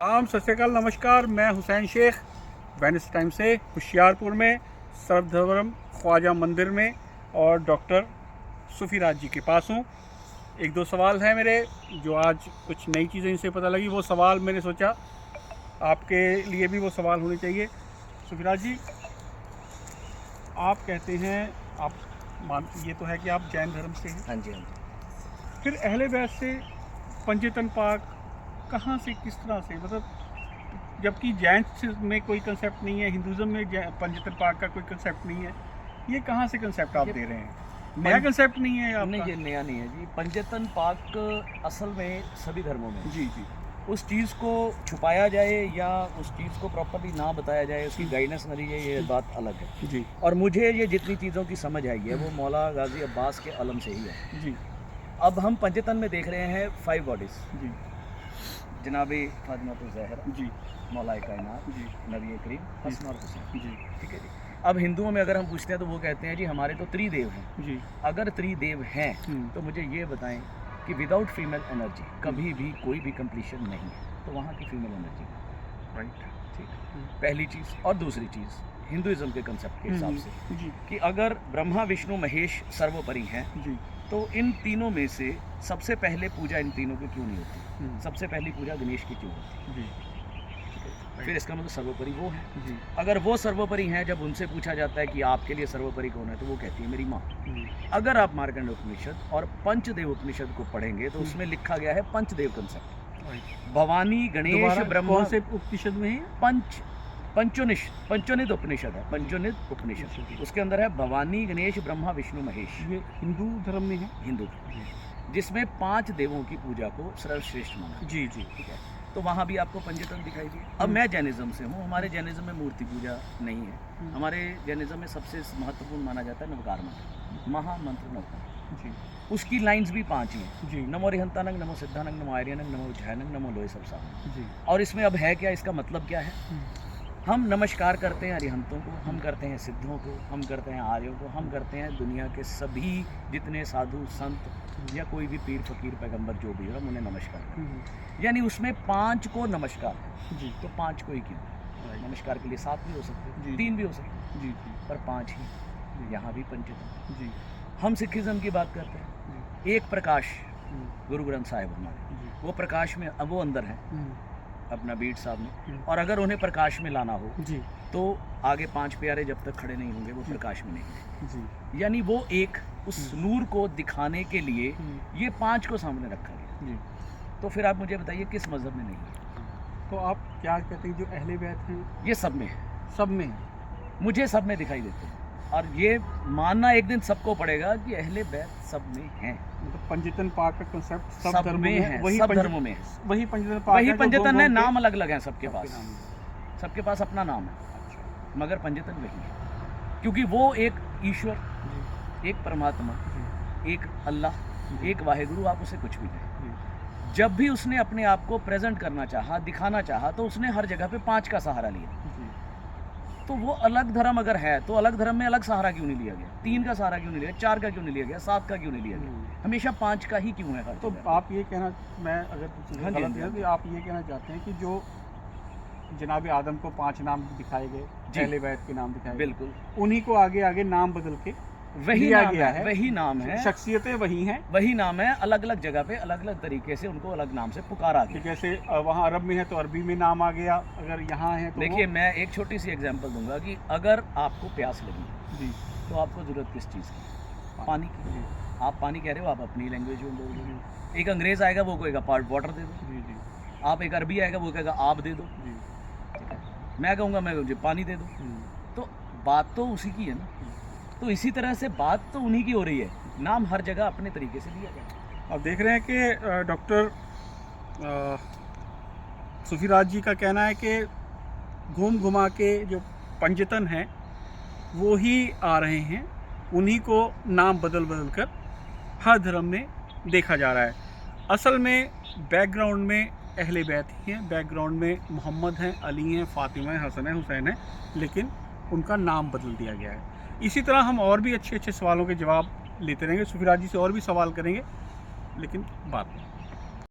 सत श्री अकाल, नमस्कार। मैं हुसैन शेख वेनिस टाइम से होशियारपुर में सर्वधर्म ख्वाजा मंदिर में और डॉक्टर सुफीराज जी के पास हूँ। एक दो सवाल हैं मेरे जो आज कुछ नई चीज़ें इनसे पता लगी। वो सवाल मैंने सोचा आपके लिए भी वो सवाल होने चाहिए। सुफीराज जी, आप कहते हैं ये तो है कि आप जैन धर्म से हैं। हाँ जी, हाँ जी। फिर अहले बैत से पंजतन पाक कहाँ से, किस तरह से, मतलब जबकि जैन में कोई कंसेप्ट नहीं है, हिंदुज़म में पंजतन पाक का कोई कंसेप्ट नहीं है, ये कहाँ से कंसेप्ट आप दे रहे हैं? नया कंसेप्ट नहीं है आपका? नहीं, ये नया नहीं है जी। पंजतन पाक असल में सभी धर्मों में जी जी। उस चीज़ को छुपाया जाए या उस चीज़ को प्रॉपर्ली ना बताया जाए, उसकी गाइडेंस न दी जाए, ये बात अलग है जी। और मुझे ये जितनी चीज़ों की समझ आई है वो मौला गाजी अब्बास के अलम से ही है जी। अब हम पंजतन में देख रहे हैं 5 बॉडीज़ जी। जनाबी फातिमा ज़हरा जी। मौलाए कायनात जी। नबी करीम हसन और हुसैन। जी। ठीक है जी। अब हिंदुओं में अगर हम पूछते हैं तो वो कहते हैं जी हमारे तो त्रिदेव हैं। जी। अगर त्रिदेव हैं तो मुझे ये बताएं कि विदाउट फीमेल एनर्जी कभी भी कोई भी कंप्लीशन नहीं है, तो वहाँ की फीमेल एनर्जी राइट। ठीक। पहली चीज़। और दूसरी चीज़ हिंदुइज्म के कंसेप्ट के हिसाब से जी। कि अगर ब्रह्मा विष्णु महेश सर्वोपरि हैं जी। तो इन तीनों में से सबसे पहले पूजा इन तीनों की क्यों नहीं होती? सबसे पहली पूजा गणेश की क्यों होती? जी। फिर इसका मतलब सर्वोपरि वो है। जी। अगर वो सर्वोपरि हैं, जब उनसे पूछा जाता है कि आपके लिए सर्वोपरि कौन है, तो वो कहती है मेरी माँ। अगर आप मार्कंड उपनिषद और पंचदेव उपनिषद को पढ़ेंगे तो उसमें लिखा गया है पंचदेव कंसेप्ट। भवानी गणेश ब्रह्मा। कौन से उपनिषद में है? पंचोनित उपनिषद है। पंचोनित उपनिषद उसके अंदर है भवानी गणेश ब्रह्मा विष्णु महेश। ये हिंदू धर्म में है? हिंदू धर्म, जिसमें 5 देवों की पूजा को सर्वश्रेष्ठ माना। जी जी। ठीक है। तो वहाँ भी आपको पंचतन दिखाई दिए। अब मैं जैनिज्म से हूँ। हमारे जैनिज्म में मूर्ति पूजा नहीं है। हमारे जैनिज्म में सबसे महत्वपूर्ण माना जाता है नवकार मंत्र, महामंत्र नवकार। जी। उसकी लाइंस भी 5 ही हैं जी। नमो रिहंतानंग, नमो सिद्धानंग, नमो आर्यनंग, नमो उज्जैनंग, नमो लोहे सबसानंग जी। और इसमें अब है क्या, इसका मतलब क्या है? हम नमस्कार करते हैं अरिहंतों को, हम करते हैं सिद्धों को, हम करते हैं आर्यों को, हम करते हैं दुनिया के सभी जितने साधु संत या कोई भी पीर फकीर पैगंबर जो भी हो, हम उन्हें नमस्कार करते हैं। यानी उसमें 5 को नमस्कार है जी। तो 5 को ही क्यों? नमस्कार के लिए 7 भी हो सकते हैं, 3 भी हो सकते हैं जी, पर 5 ही। यहाँ भी पंचतन जी। हम सिखिज्म की बात करते हैं, एक प्रकाश गुरु ग्रंथ साहिब हमारे, वो प्रकाश में अब वो अंदर है अपना बीट साहब में, और अगर उन्हें प्रकाश में लाना हो जी तो आगे 5 प्यारे जब तक खड़े नहीं होंगे वो प्रकाश में नहीं जी। यानी वो एक उस नूर को दिखाने के लिए ये 5 को सामने रखा गया जी। तो फिर आप मुझे बताइए किस मजहब में नहीं है? तो आप क्या कहते हैं जो अहले बैत हैं? ये सब में है। सब में? मुझे सब में दिखाई देते हैं और ये मानना एक दिन सबको पड़ेगा कि अहले बैत सब में हैं। मतलब पंजतन पाक का कांसेप्ट सब धर्मों में है, वही सब धर्मों में है। वही पंजतन पाक, वही पंजतन है, नाम अलग अलग हैं सबके पास, सबके पास अपना नाम है। अच्छा। मगर पंजतन वही है, क्योंकि वो एक ईश्वर, एक परमात्मा, एक अल्लाह, एक वाहेगुरु, आप उसे कुछ भी कहें, जब भी उसने अपने आप को प्रेजेंट करना चाहा, दिखाना चाहा, तो उसने हर जगह पे 5 का सहारा लिया। तो वो अलग धर्म अगर है तो अलग धर्म में अलग सहारा क्यों नहीं लिया गया? 3 का सहारा क्यों नहीं लिया? 4 का क्यों नहीं लिया गया? 7 का क्यों नहीं लिया गया? हमेशा 5 का ही क्यों है? तो आप ये कहना, मैं अगर गलत है तो आप ये कहना चाहते हैं कि जो जनाब आदम को 5 नाम दिखाए गए, अहले बैत के नाम दिखाए, बिल्कुल उन्हीं को आगे आगे नाम बदल के वही नाम गया है, वही नाम है, शख्सियतें वही हैं, वही नाम है, अलग अलग जगह पे अलग अलग तरीके से उनको अलग नाम से पुकारा गया। जैसे वहाँ अरब में है तो अरबी में नाम आ गया, अगर यहाँ है तो देखिए मैं एक छोटी सी एग्जांपल दूंगा कि अगर आपको प्यास लगी जी तो आपको ज़रूरत किस चीज़ की? पानी की। आप पानी कह रहे हो, आप अपनी लैंग्वेज में बोल रहे हो। एक अंग्रेज़ आएगा वो कहेगा पार्ट वाटर दे दो जी जी। आप एक अरबी आएगा वो कहेगा आप दे दो जी। ठीक है, मैं कहूँगा मैं मुझे पानी दे दो। तो बात तो उसी की है ना। तो इसी तरह से बात तो उन्हीं की हो रही है, नाम हर जगह अपने तरीके से दिया गया। अब देख रहे हैं कि डॉक्टर सुफीराज जी का कहना है कि घूम घुमा के जो पंजतन हैं वो ही आ रहे हैं, उन्हीं को नाम बदल बदल कर हर धर्म में देखा जा रहा है। असल में बैकग्राउंड में अहले बैत ही हैं, बैकग्राउंड में मोहम्मद हैं, अली हैं, फातिमा हैं, हसन हैं, हुसैन हैं, लेकिन उनका नाम बदल दिया गया है। इसी तरह हम और भी अच्छे अच्छे सवालों के जवाब लेते रहेंगे, सुफीराज जी से और भी सवाल करेंगे, लेकिन बाद में।